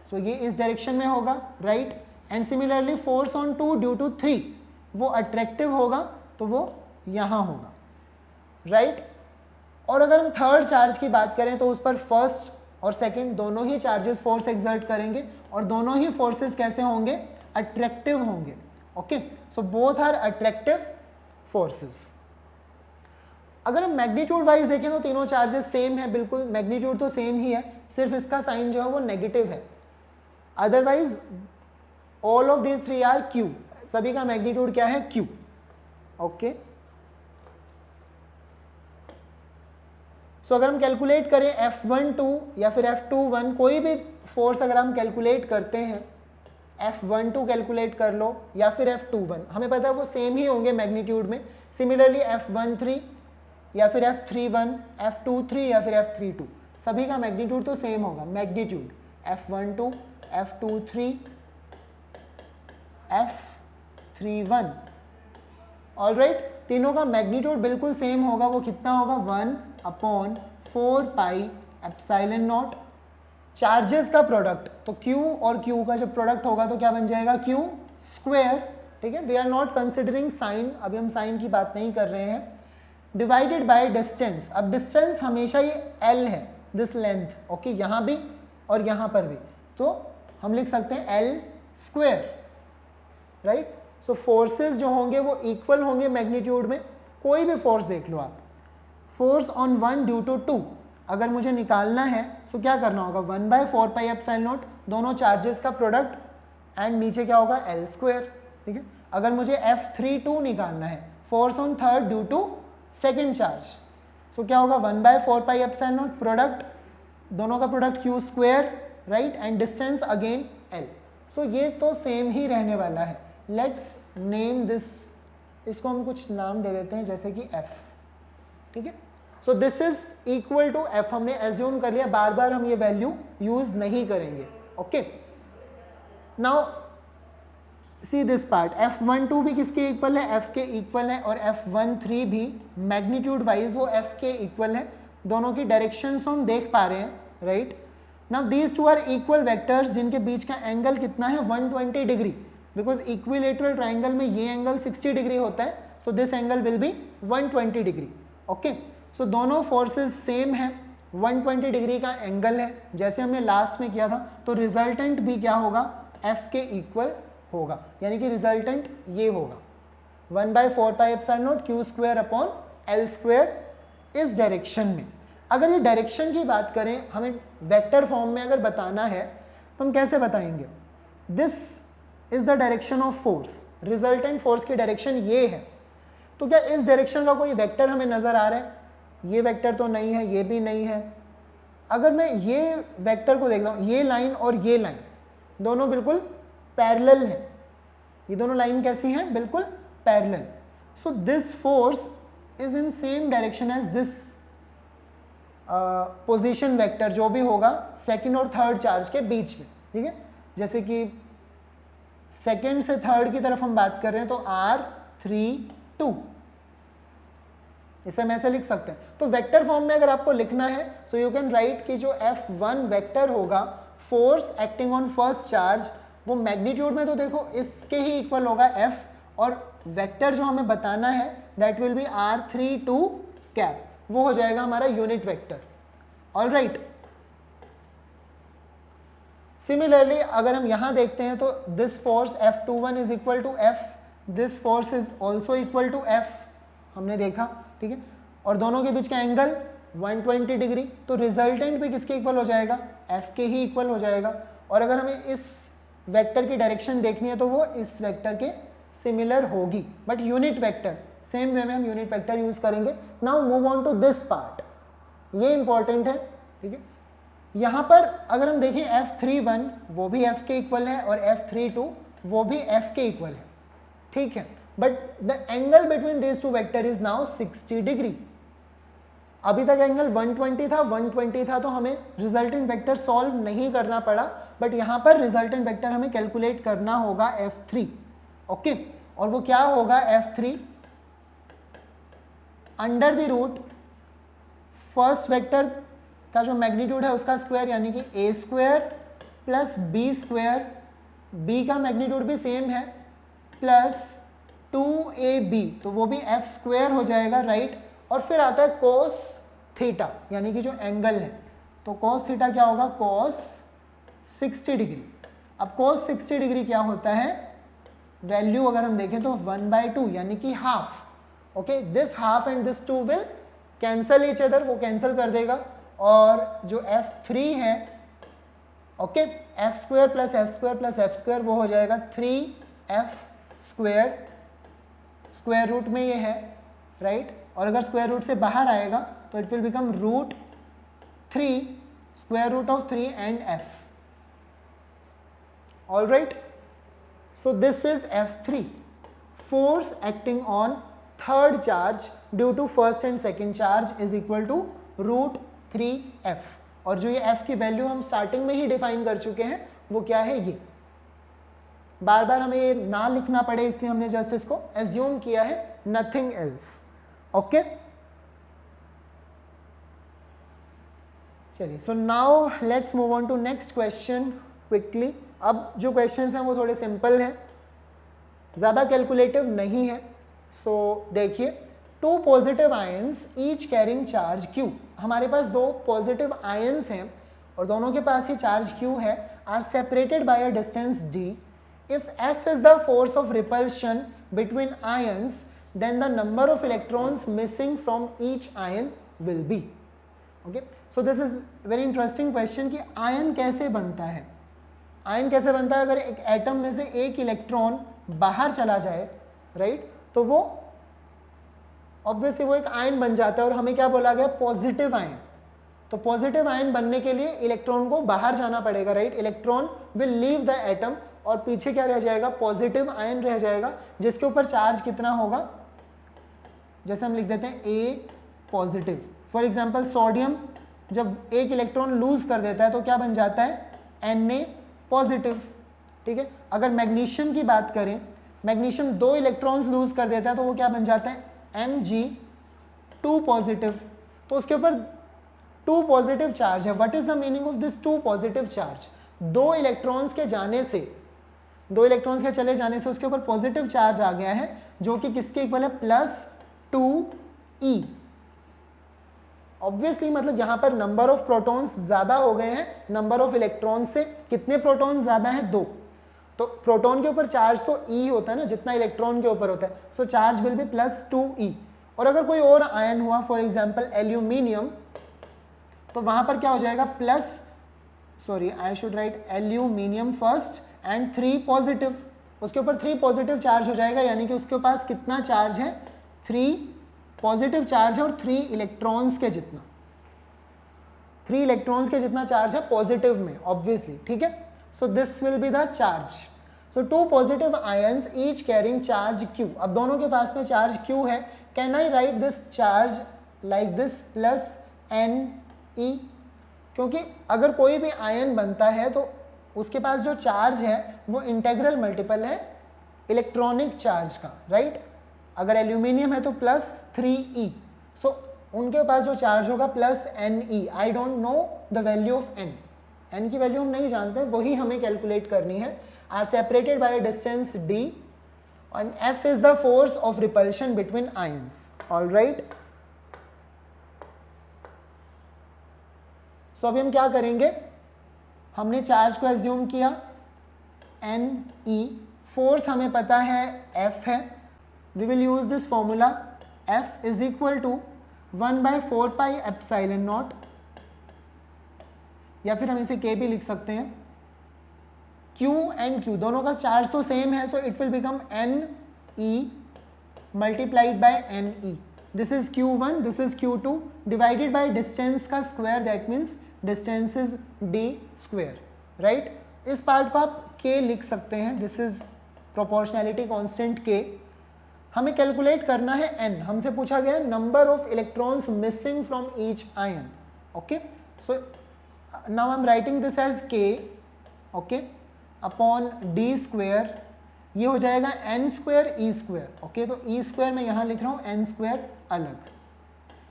so ये इस डायरेक्शन में होगा, right. And similarly force on 2 due to 3, वो अट्रैक्टिव होगा तो वो यहाँ होगा, राइट। और अगर हम थर्ड चार्ज की बात करें तो उस पर फर्स्ट और सेकंड दोनों ही चार्जेस फोर्स एक्सर्ट करेंगे और दोनों ही फोर्सेस कैसे होंगे, अट्रैक्टिव होंगे, okay. So both are attractive forces. अगर हम मैग्नीट्यूड वाइज देखें तो तीनों चार्जेस सेम है, बिल्कुल मैग्नीट्यूड तो सेम ही है, सिर्फ इसका साइन जो है वो नेगेटिव है। Otherwise all of these three are Q, सभी का मैग्नीट्यूड क्या है, Q, ओके। सो अगर हम कैलकुलेट करें F12 या फिर F21, कोई भी फोर्स अगर हम कैलकुलेट करते हैं, F12 कैलकुलेट कर लो या फिर F21, हमें पता है वो सेम ही होंगे मैग्नीट्यूड में। सिमिलरली F13 या फिर F31, F23 या फिर F32, सभी का मैग्नीट्यूड तो सेम होगा। Magnitude F12, F23, F31, all right, तीनों का मैग्नीट्यूड बिल्कुल सेम होगा। वो कितना होगा, 1/4 पाई एप्सिलॉन नॉट। चार्जेस का प्रोडक्ट, तो Q और Q का जब प्रोडक्ट होगा तो क्या बन जाएगा, Q स्क्वायर, ठीक है। We are not considering sign, अभी हम साइन की बात नहीं कर रहे हैं। डिवाइडेड बाय डिस्टेंस, अब डिस्टेंस हमेशा ये L है, दिस लेंथ, ओके, यहाँ भी और यहाँ पर भी, तो हम लिख सकते हैं L स्क्वायर, राइट। सो फोर्सेस जो होंगे वो इक्वल होंगे मैग्नीट्यूड में। कोई भी फोर्स देख लो आप, फोर्स ऑन 1 ड्यू टू 2 अगर मुझे निकालना है तो क्या करना होगा, 1/4 पाई एप्सिलॉन नॉट, दोनों चार्जेस का प्रोडक्ट एंड नीचे क्या होगा, L स्क्वायर, ठीक है। अगर मुझे F32 निकालना है, force on third due to second charge, तो क्या होगा, 1/4 पाई एप्सिलॉन नॉट, प्रोडक्ट, दोनों का product Q square, right, and distance again L। सो ये तो सेम ही रहने वाला है। लेट्स नेम दिस, इसको हम कुछ नाम दे देते हैं जैसे कि F, ठीक है। So this is equal to F, हमने एज्यूम कर लिया, बार बार हम ये वैल्यू यूज नहीं करेंगे, okay. Now see this part, F12 भी किसके इक्वल है, F के इक्वल है, और F13 भी मैग्नीट्यूड वाइज वो F के इक्वल है। दोनों की डायरेक्शंस हम देख पा रहे हैं, right. Now these two are equal vectors जिनके बीच का एंगल कितना है, 120 डिग्री, बिकॉज इक्विलेटरल ट्राइंगल में ये एंगल 60 डिग्री होता है, so this angle will be 120 degree, okay. So दोनों फोर्सेस सेम है, 120 डिग्री का एंगल है, जैसे हमने लास्ट में किया था, तो रिजल्टेंट भी क्या होगा, F के इक्वल होगा, यानी कि रिजल्टेंट ये होगा 1/4 pi epsilon not Q square upon L square इस डायरेक्शन में। अगर ये डायरेक्शन की बात करें, हमें वेक्टर फॉर्म में अगर बताना है तो हम कैसे बताएंगे, this is the direction of force, resultant force की डायरेक्शन ये है, तो क्या इस डायरेक्शन का कोई वेक्टर हमें नजर आ रहा है, ये वेक्टर तो नहीं है, ये भी नहीं है। अगर मैं ये वेक्टर को देखता हूँ, ये लाइन और ये लाइन दोनों बिल्कुल पैरेलल है, ये दोनों लाइन कैसी हैं, बिल्कुल parallel. So this force is in same direction as this position vector जो भी होगा सेकंड और थर्ड चार्ज के बीच में, ठीक है। जैसे कि सेकेंड से थर्ड की तरफ हम बात कर रहे हैं तो R3 2, इसे हम ऐसे लिख सकते हैं। तो वेक्टर फॉर्म में अगर आपको लिखना है सो यू कैन राइट कि जो F1 वेक्टर होगा force acting on first charge, वो मैग्नीट्यूड में तो देखो इसके ही इक्वल होगा F, और वेक्टर जो हमें बताना है that will be R32 cap, वो हो जाएगा हमारा यूनिट वेक्टर। ऑलराइट, सिमिलरली अगर हम यहां देखते हैं तो this force F21 is equal to F, this force is also equal to F, हमने देखा, ठीक है, और दोनों के बीच का एंगल 120 डिग्री, तो रिजल्टेंट भी किसके इक्वल हो जाएगा, F के ही इक्वल हो जाएगा। और अगर हमें इस वेक्टर की डायरेक्शन देखनी है तो वो इस वेक्टर के सिमिलर होगी, but unit vector same way में हम यूनिट वेक्टर यूज करेंगे। Now move on to this part, ये इंपॉर्टेंट है, ठीक है। यहाँ पर अगर हम देखें F31 वो भी F के इक्वल है और F32 वो भी F के इक्वल है, ठीक है, but the angle between this two vector is now 60 degree. अभी तक एंगल 120 था तो हमें रिजल्टेंट वेक्टर सॉल्व नहीं करना पड़ा, बट यहाँ पर रिजल्टेंट वेक्टर हमें कैलकुलेट करना होगा F3, ओके, और वो क्या होगा F3 under the root first vector का जो मैग्नीट्यूड है उसका स्क्वायर, यानी कि a square plus b square, b का मैग्नीट्यूड भी सेम है, प्लस 2ab, तो वो भी f स्क्वायर हो जाएगा, राइट। और फिर आता है cos थीटा, यानी कि जो एंगल है, तो cos थीटा क्या होगा, cos 60 डिग्री। अब cos 60 डिग्री क्या होता है, वैल्यू अगर हम देखें तो 1/2 यानी कि half, okay, this half and this 2 will cancel each other, वो कैंसिल कर देगा, और जो F3 है, okay, F square plus F square plus F square वो हो जाएगा 3f स्क्वायर, स्क्वायर रूट में ये है, राइट, और अगर स्क्वायर रूट से बाहर आएगा तो it will become √3 square root of 3 and f। All right, so this is F3, force acting on third charge due to first and second charge is equal to √3f, और जो ये f की वैल्यू हम स्टार्टिंग में ही डिफाइन कर चुके हैं वो क्या है, ये बार बार हमें ये ना लिखना पड़े इसलिए हमने जस्ट इसको एज्यूम किया है, नथिंग एल्स, ओके। चलिए, so now let's move on to next question quickly. अब जो क्वेश्चंस हैं वो थोड़े सिंपल हैं, ज़्यादा कैलकुलेटिव नहीं है। सो देखिए, 2 positive ions each carrying charge Q, हमारे पास 2 पॉजिटिव आयंस हैं और दोनों के पास ही चार्ज Q है, are separated by a distance d। If F is the force of repulsion between ions, then the number of electrons missing from each ion will be. Okay, so this is very interesting question कि आयन कैसे बनता है। आयन कैसे बनता है, अगर एक एटम में से एक इलेक्ट्रॉन बाहर चला जाए, राइट, तो वो ऑब्वियसली वो एक आयन बन जाता है, और हमें क्या बोला गया, पॉजिटिव आयन। तो पॉजिटिव आयन बनने के लिए इलेक्ट्रॉन को बाहर जाना पड़ेगा, right, electron will leave the atom, और पीछे क्या रह जाएगा, पॉजिटिव आयन रह जाएगा, जिसके ऊपर चार्ज कितना होगा, जैसे हम लिख देते हैं A positive. For example sodium जब एक इलेक्ट्रॉन लूज कर देता है तो क्या बन जाता है, Na पॉजिटिव, ठीक है। अगर मैग्नीशियम की बात करें, मैग्नीशियम 2 इलेक्ट्रॉन्स लूज कर देता है तो वो क्या बन जाता है, Mg2 पॉजिटिव, तो उसके ऊपर 2 पॉजिटिव चार्ज है। What is the meaning of this 2 positive charge, 2 electrons के जाने से, 2 इलेक्ट्रॉन्स के चले जाने से उसके ऊपर पॉजिटिव चार्ज आ गया है, जो कि किसके इक्वल है, +2e। ऑब्वियसली मतलब यहां पर नंबर ऑफ प्रोटॉन्स ज्यादा हो गए हैं नंबर ऑफ इलेक्ट्रॉन से। कितने प्रोटॉन ज्यादा है, 2, तो प्रोटॉन के ऊपर चार्ज तो E होता है ना, जितना इलेक्ट्रॉन के ऊपर होता है, सो चार्ज विल बी +2e। और अगर कोई और आयन हुआ, फॉर एग्जांपल एल्यूमिनियम, तो वहां पर क्या हो जाएगा, I should write aluminium first and 3 positive, उसके ऊपर 3 पॉजिटिव चार्ज हो जाएगा, यानी कि उसके पास कितना चार्ज है, 3 पॉजिटिव चार्ज है, और 3 इलेक्ट्रॉन्स के जितना, 3 इलेक्ट्रॉन्स के जितना चार्ज है पॉजिटिव में, ऑब्वियसली, ठीक है। So this will be the charge. So 2 positive ions each carrying charge Q, अब दोनों के पास में चार्ज Q है। Can I right this charge like this +Ne, क्योंकि अगर कोई भी आयन बनता है तो उसके पास जो चार्ज है वो इंटेग्रल मल्टीपल है इलेक्ट्रॉनिक चार्ज का, राइट। अगर एल्यूमिनियम है तो +3e, सो उनके पास जो चार्ज होगा +Ne। I don't know the value of n की वैल्यू हम नहीं जानते, वही हमें कैलकुलेट करनी है। Are separated by a distance d and F is the force of repulsion between ions, all right। so अभी हम क्या करेंगे, हमने चार्ज को एज्यूम किया Ne, फोर्स हमें पता है F है, we will use this formula F is equal to 1/4πε0, या फिर हम इसे K भी लिख सकते हैं। Q एंड Q दोनों का चार्ज तो सेम है, so it will become Ne multiplied by Ne। This is Q1, this is Q2 divided by distance का square, that means distance is d square, right. इस पार्ट को आप K लिख सकते हैं, this is proportionality constant K। हमें कैलकुलेट करना है n, हमसे पूछा गया number of electrons missing from each ion, okay. So now I am writing this as K, okay, upon d square, ये हो जाएगा n square e square, okay. तो e स्क्वायर मैं यहाँ लिख रहा हूँ, n स्क्वायर अलग,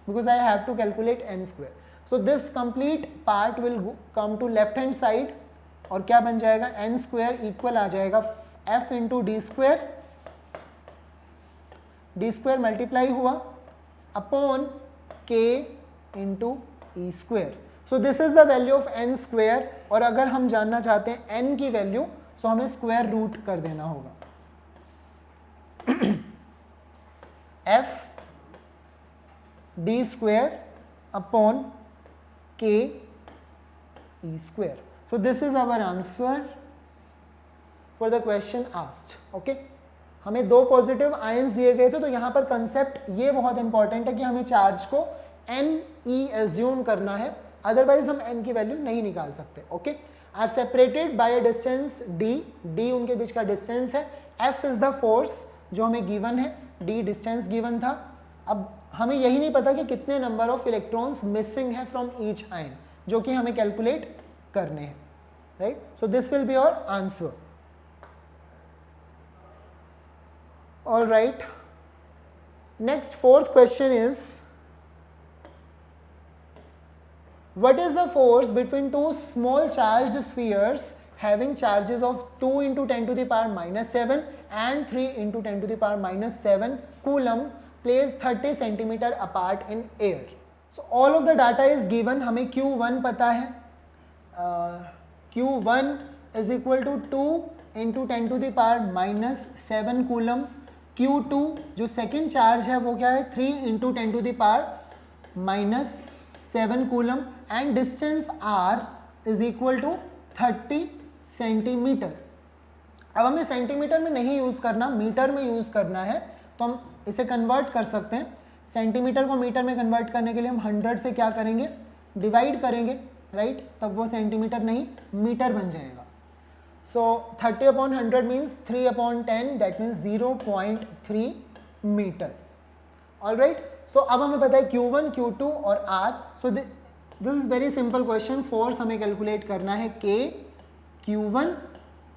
because I have to calculate n square. So this complete part will come to left hand side, और क्या बन जाएगा, n स्क्वायर इक्वल आ जाएगा f into D square, D square multiply हुआ upon k into E square. So this is the value of n square, और अगर हम जानना चाहते हैं n की वैल्यू, सो हमें स्क्वायर रूट कर देना होगा। f d square upon k e square. So this is our answer for the question asked, okay. हमें दो पॉजिटिव आयंस दिए गए थे, तो यहाँ पर कंसेप्ट ये बहुत इंपॉर्टेंट है कि हमें चार्ज को Ne एज्यूम करना है, अदरवाइज हम n की वैल्यू नहीं निकाल सकते, okay. Are separated by a distance d उनके बीच का डिस्टेंस है, F इज द फोर्स जो हमें गिवन है, d डिस्टेंस गिवन था। अब हमें यही नहीं पता कि कितने नंबर ऑफ इलेक्ट्रॉन्स मिसिंग है फ्रॉम ईच आयन, जो कि हमें कैलकुलेट करने हैं, right. So this will be your answer, all right। next fourth question is, what is the force between two small charged spheres having charges of 2 into 10 to the power minus 7 and 3 into 10 to the power minus 7 coulomb placed 30 centimeter apart in air। so all of the data is given, हमें Q1 पता है, Q1 is equal to 2 into 10 to the power minus 7 coulomb। Q2 जो सेकेंड चार्ज है वो क्या है, 3 into 10 to the power minus 7 coulomb, and distance R is equal to 30 centimetre. अब हमें सेंटीमीटर में नहीं यूज़ करना, मीटर में यूज़ करना है, तो हम इसे कन्वर्ट कर सकते हैं। सेंटीमीटर को मीटर में कन्वर्ट करने के लिए हम 100 से क्या करेंगे, डिवाइड करेंगे, राइट, तब वो सेंटीमीटर नहीं मीटर बन जाएगा। So 30 upon 100 means 3 upon 10, that means 0.3 meter, all right। so अब हमें पता है Q1, Q2 और R। so this is very simple question। force हमें कैलकुलेट करना है K Q1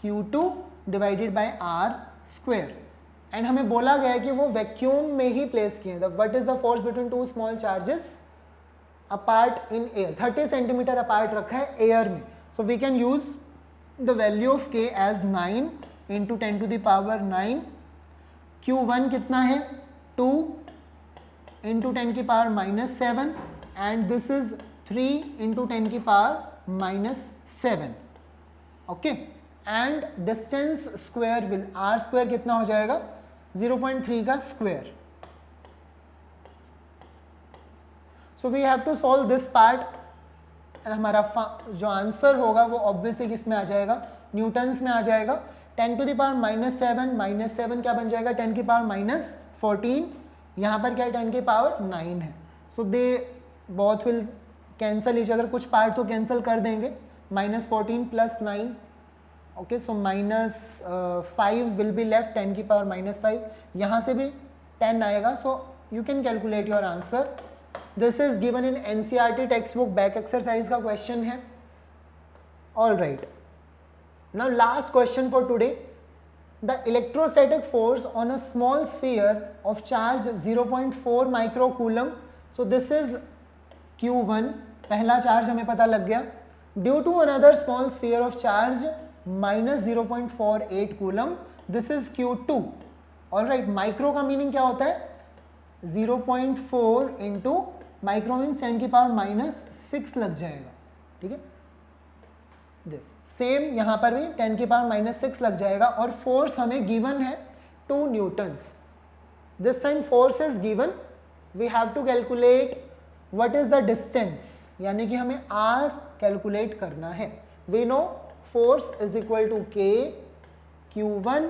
Q2 divided bye R square, and हमें बोला गया है कि वो वैक्यूम में ही प्लेस किए हैं। What is the force between two small charges apart in air, 30 centimetre apart रखा है एयर में। So we can use the value of K as 9 into 10 to the power 9। Q1 कितना है, 2 into 10 की power minus 7, and this is 3 into 10 की power minus 7, okay. And distance square will, R square कितना हो जाएगा, 0.3 का square. So we have to solve this part, हमारा जो आंसर होगा वो ऑब्वियसली किस में आ जाएगा, न्यूटन्स में आ जाएगा। 10 to the power minus 7, minus 7 क्या बन जाएगा, 10 की पावर माइनस 14, यहाँ पर क्या है 10 की पावर 9 है। So they both will cancel each other, कुछ पार्ट तो कैंसिल कर देंगे, minus 14 plus 9, okay. So minus 5 will be left, 10 की पावर माइनस 5, यहाँ से भी 10 आएगा। So you can calculate your answer. This is given in NCERT text book, back exercise का क्वेश्चन है, all right. Now last question for today. The electrostatic force on a small sphere of charge 0.4 microcoulomb. So this is Q1, पहला चार्ज हमें पता लग गया. Due to another small sphere of charge minus 0.48 coulomb, this is Q2. Alright, micro का मीनिंग क्या होता है? 0.4 इंटू माइक्रो मीन्स 10 की पावर माइनस 6 लग जाएगा. ठीक है, दिस सेम यहाँ पर भी 10 की पावर माइनस 6 लग जाएगा. और फोर्स हमें गिवन है 2 newtons. This time force is given, we have to calculate what is the distance, यानी कि हमें r कैलकुलेट करना है. We know force is equal to k q1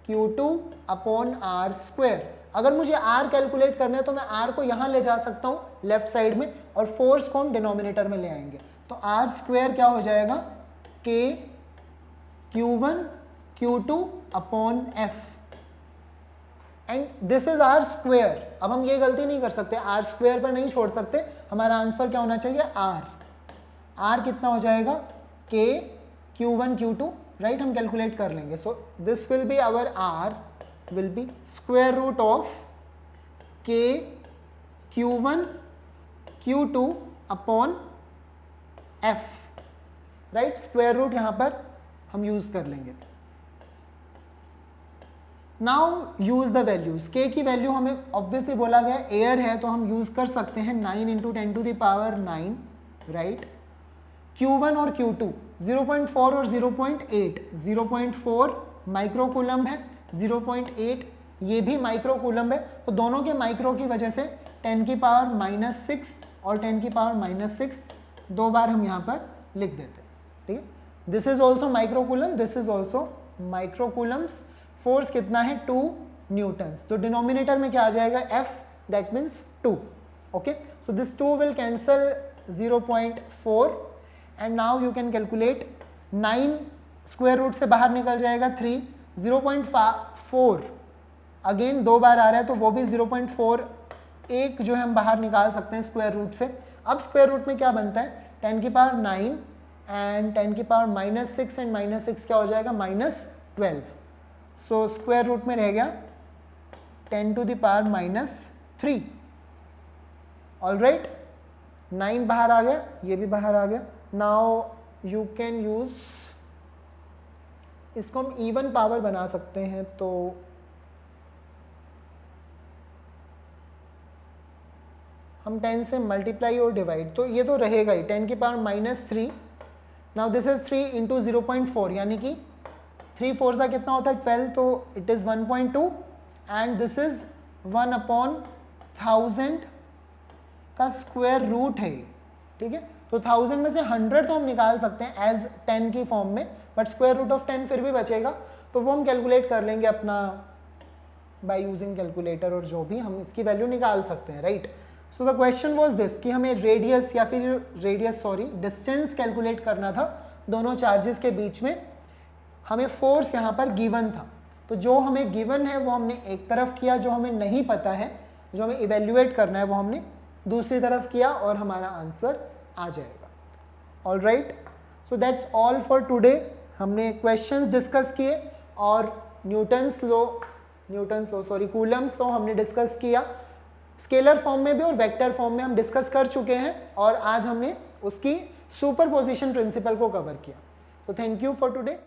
q2 upon r square. अगर मुझे r कैलकुलेट करना है तो मैं r को यहाँ ले जा सकता हूँ लेफ्ट साइड में, और फोर्स को हम डिनोमिनेटर में ले आएंगे. तो r स्क्वायर क्या हो जाएगा? k q1 q2 upon f, and this is r square. अब हम ये गलती नहीं कर सकते, r स्क्वायर पर नहीं छोड़ सकते. हमारा आंसर क्या होना चाहिए? r कितना हो जाएगा? k q1 q2, राइट, हम कैलकुलेट कर लेंगे. So this will be our r will be square root of k q1 q2 upon f, right. Square root यहां पर हम यूज कर लेंगे. Now use the values. k की वैल्यू हमें ऑब्वियसली बोला गया एयर है, तो हम यूज कर सकते हैं 9 into 10 to the power 9, right. q1 और q2 0.4 और 0.8. 0.4 माइक्रोकूलम है, 0.8 ये भी माइक्रोकूलम है. तो दोनों के माइक्रो की वजह से 10 की पावर माइनस 6 और 10 की पावर माइनस 6 दो बार हम यहाँ पर लिख देते हैं. ठीक है, this is also microcoulomb, this is also microcoulombs. Force कितना है? 2 न्यूटन्स. तो डिनोमिनेटर में क्या आ जाएगा? F, that means 2. Okay, so this 2 will cancel 0.4 and now you can calculate. 9 square root से बाहर निकल जाएगा 3. 0.4 अगेन दो बार आ रहा है, तो वो भी 0.4 एक जो है हम बाहर निकाल सकते हैं स्क्वायर रूट से. अब स्क्वायर रूट में क्या बनता है? 10 की पावर 9 एंड 10 की पावर माइनस 6 एंड माइनस 6 क्या हो जाएगा? माइनस 12. सो स्क्वायर रूट में रह गया 10 to the power minus 3. All right, 9 बाहर आ गया, ये भी बाहर आ गया. नाउ यू कैन यूज, इसको हम इवन पावर बना सकते हैं. तो हम 10 से मल्टीप्लाई और डिवाइड, तो ये तो रहेगा ही 10 की power minus 3. Now this is 3 into 0.4, यानी कि 3 4 का कितना होता है? 12. तो it is 1.2 and this is 1 upon 1000 का स्क्वायर रूट है. ठीक है, तो 1000 में से 100 तो हम निकाल सकते हैं एज 10 की फॉर्म में, बट स्क्वायर रूट ऑफ 10 फिर भी बचेगा, तो वो हम कैलकुलेट कर लेंगे अपना बाय यूजिंग कैलकुलेटर, और जो भी हम इसकी वैल्यू निकाल सकते हैं, right. So the question was this कि हमें रेडियस या फिर डिस्टेंस कैलकुलेट करना था दोनों चार्जेस के बीच में. हमें फोर्स यहाँ पर गिवन था, तो जो हमें गिवन है वो हमने एक तरफ किया, जो हमें नहीं पता है, जो हमें इवेल्युएट करना है, वो हमने दूसरी तरफ किया, और हमारा आंसर आ जाएगा. Alright, so that's all for today. हमने क्वेश्चंस डिस्कस किए और कूलम्स लॉ हमने डिस्कस किया. स्केलर फॉर्म में भी और वेक्टर फॉर्म में हम डिस्कस कर चुके हैं, और आज हमने उसकी सुपरपोजिशन प्रिंसिपल को कवर किया. तो थैंक यू फॉर टुडे.